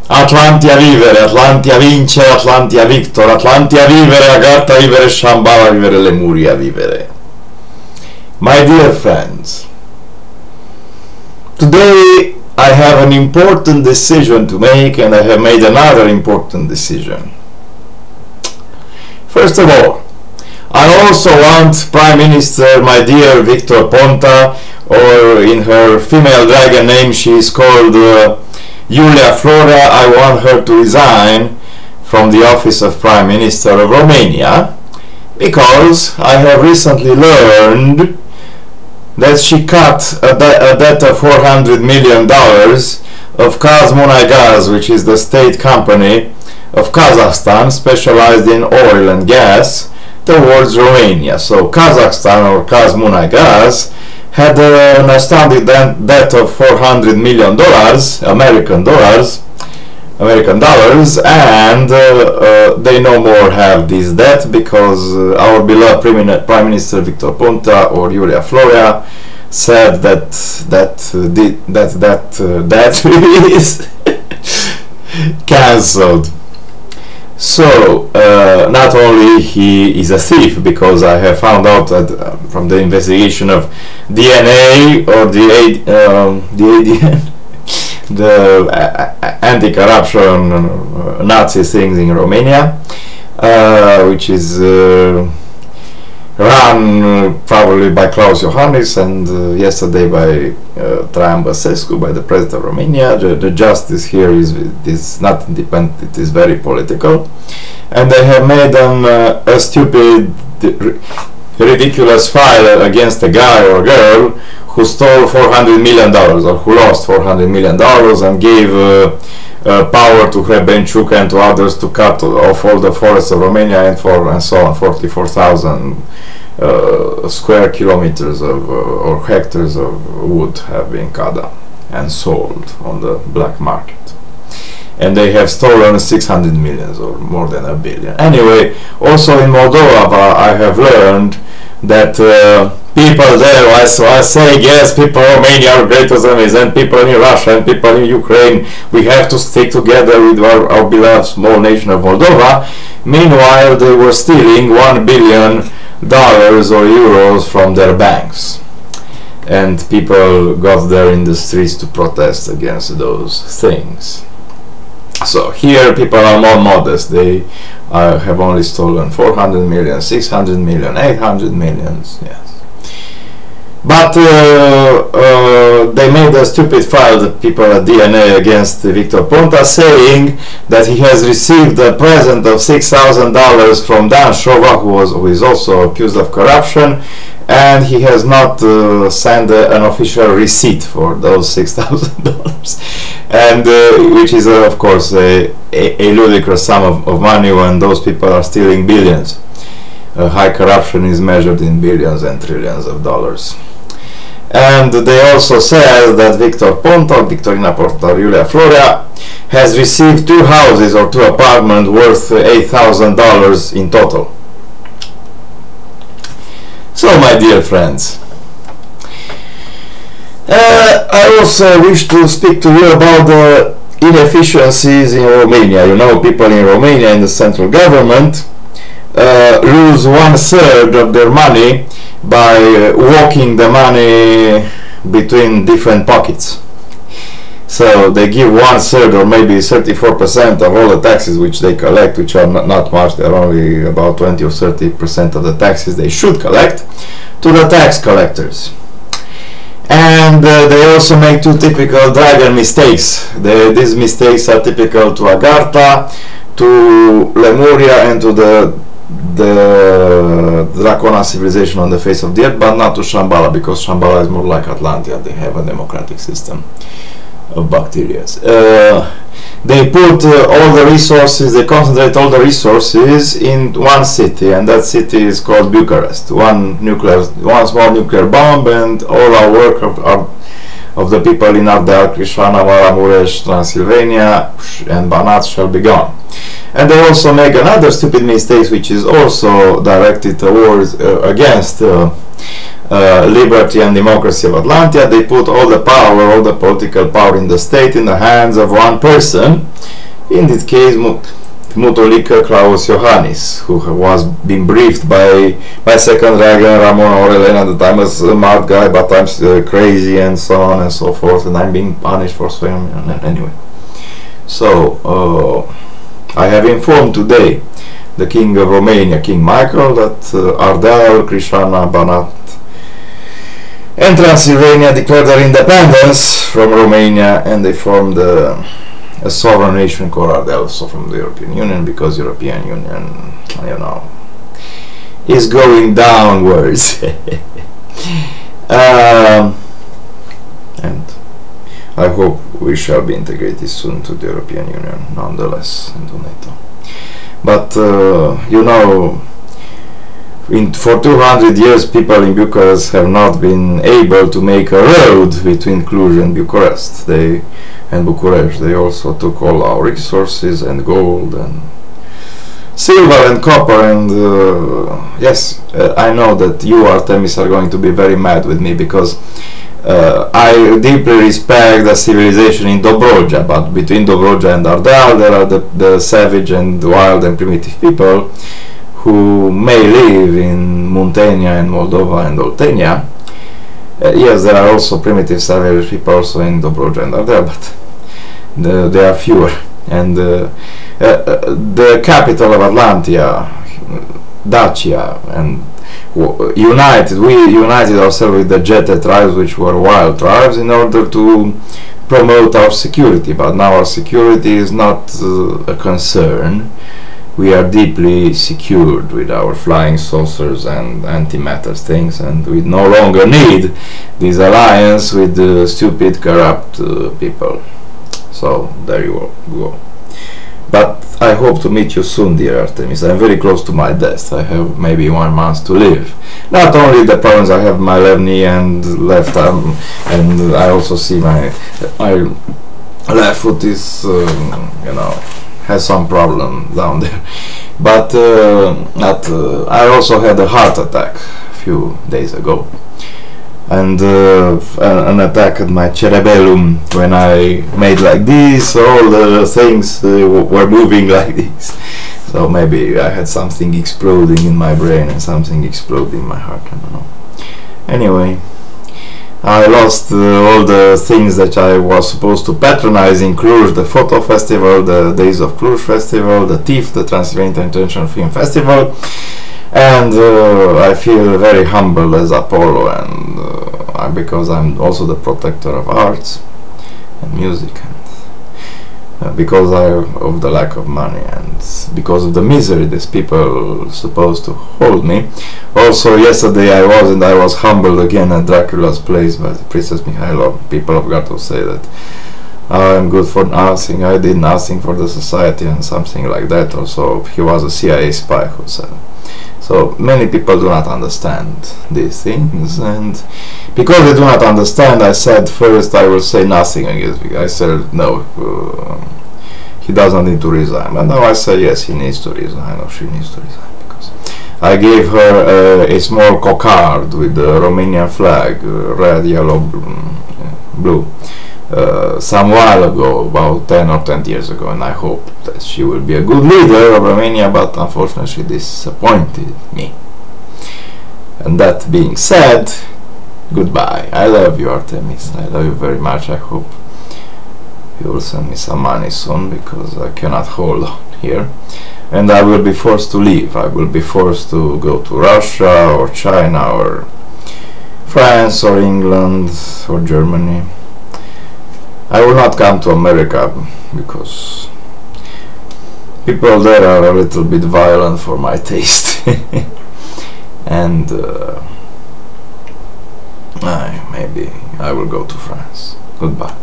Atlantia vivere, Atlantia vincere, Atlantia victor, Atlantia vivere, Agartha vivere, Shambhala vivere, Lemuria vivere. My dear friends, today I have an important decision to make, and I have made another important decision. First of all, I also want Prime Minister, my dear Victor Ponta, or in her female dragon name she is called Julia Flora, I want her to resign from the office of Prime Minister of Romania, because I have recently learned that she cut a debt of $400 million of Kazmunaygaz, which is the state company of Kazakhstan specialized in oil and gas, towards Romania. So Kazakhstan, or Kazmunaygaz, had an astounding debt of $400 million American dollars, and they no more have this debt because our beloved Prime Minister Victor Ponta, or Julia Flora, said that is cancelled. So not only he is a thief, because I have found out that from the investigation of DNA, or the ADN, the anti-corruption Nazi things in Romania, which is run probably by Klaus Iohannis, and yesterday by Traian Băsescu, by the president of Romania. The justice here is not independent, it is very political, and they have made a stupid, ridiculous file against a guy or girl who stole $400 million, or who lost $400 million, and gave power to Hrebenchuk and to others to cut off all the forests of Romania, and so on. 44,000 square kilometers of or hectares of wood have been cut down and sold on the black market, and they have stolen 600 million, or more than $1 billion. Anyway, also in Moldova I have learned that people there, I say yes, people in Romania are great as amazing, and people in Russia and people in Ukraine, we have to stick together with our beloved small nation of Moldova. Meanwhile, they were stealing $1 billion or euros from their banks, and people got there in the streets to protest against those things. So here people are more modest. They have only stolen 400 million, 600 million, 800 millions, yes. But they made a stupid file, the people at DNA, against Victor Ponta, saying that he has received a present of $6,000 from Dan Shova, who is also accused of corruption, and he has not sent an official receipt for those $6,000, and which is of course a ludicrous sum of money when those people are stealing billions. High corruption is measured in billions and trillions of dollars. And they also said that Victor Ponta, Victorina Ponta, Julia Flora, has received 2 houses or 2 apartments worth $8,000 in total. So, my dear friends, I also wish to speak to you about the inefficiencies in Romania. You know, people in Romania, in the central government, lose 1/3 of their money by walking the money between different pockets. So they give 1/3 or maybe 34% of all the taxes which they collect, which are not much, they're only about 20 or 30% of the taxes they should collect, to the tax collectors. And they also make 2 typical dragon mistakes. These mistakes are typical to Agartha, to Lemuria, and to the Dracona civilization on the face of the earth, but not to Shambhala, because Shambhala is more like Atlantia. They have a democratic system of bacteria. They put all the resources, they concentrate all the resources in one city, and that city is called Bucharest. One small nuclear bomb, and all our work of the people in Ardeal, Crișana, Maramureș, Transylvania, and Banat shall be gone. And they also make another stupid mistake, which is also directed towards against liberty and democracy of Atlantia. They put all the power, all the political power in the state in the hands of one person, in this case Mutolica Klaus Johannes, who was being briefed by second dragon Ramon Aurelian at the time as a mad guy, but I'm crazy and so on and so forth, and I'm being punished for swearing. Anyway, so I have informed today the King of Romania, King Michael, that Ardeal, Crișana, Banat and Transylvania declared their independence from Romania, and they formed a sovereign nation called Ardeal, also from the European Union, because European Union, you know, is going downwards. And I hope we shall be integrated soon to the European Union, nonetheless, and to NATO. But you know, for 200 years people in Bucharest have not been able to make a road between Cluj and Bucharest. And Bucharest. They also took all our resources and gold and silver and copper, and yes, I know that you, Artemis, are going to be very mad with me, because I deeply respect the civilization in Dobroja, but between Dobroja and Ardeal there are the savage and wild and primitive people who may live in Muntenia and Moldova and Oltenia. Yes, there are also primitive savage people also in Dobroja and Ardeal, but they are fewer. And the capital of Atlantia, Dacia, and we united ourselves with the Jete tribes, which were wild tribes, in order to promote our security. But now our security is not a concern. We are deeply secured with our flying saucers and antimatter things, and we no longer need this alliance with the stupid, corrupt people. So there you go. But I hope to meet you soon, dear Artemis. I'm very close to my death. I have maybe 1 month to live. Not only the problems, I have my left knee and left arm, and I also see my left foot is, you know, has some problem down there. But I also had a heart attack a few days ago, and an attack at my cerebellum. When I made like this, all the things were moving like this. So maybe I had something exploding in my brain and something exploding in my heart, I don't know. Anyway, I lost all the things that I was supposed to patronize in Cluj: the photo festival, the Days of Cluj festival, the TIFF, the Transylvania International Film Festival, and I feel very humble as Apollo, and because I'm also the protector of arts and music, and because of the lack of money, and because of the misery these people supposed to hold me. Also yesterday I was humbled again at Dracula's place by the Princess Mihailo. People have got to say that I'm good for nothing, I did nothing for the society, and something like that. Also, he was a CIA spy who said. So many people do not understand these things, and because they do not understand, I said first I will say nothing against it. I said no, he doesn't need to resign. But now I say yes, he needs to resign, or she needs to resign, because I gave her a small cockard with the Romanian flag, red, yellow, blue, some while ago, about 10 or 20 years ago, and I hope that she will be a good leader of Romania, but unfortunately she disappointed me. And that being said, goodbye. I love you, Artemis. I love you very much. I hope you will send me some money soon, because I cannot hold on here, and I will be forced to leave. I will be forced to go to Russia or China or France or England or Germany. I will not come to America, because people there are a little bit violent for my taste. And maybe I will go to France. Goodbye.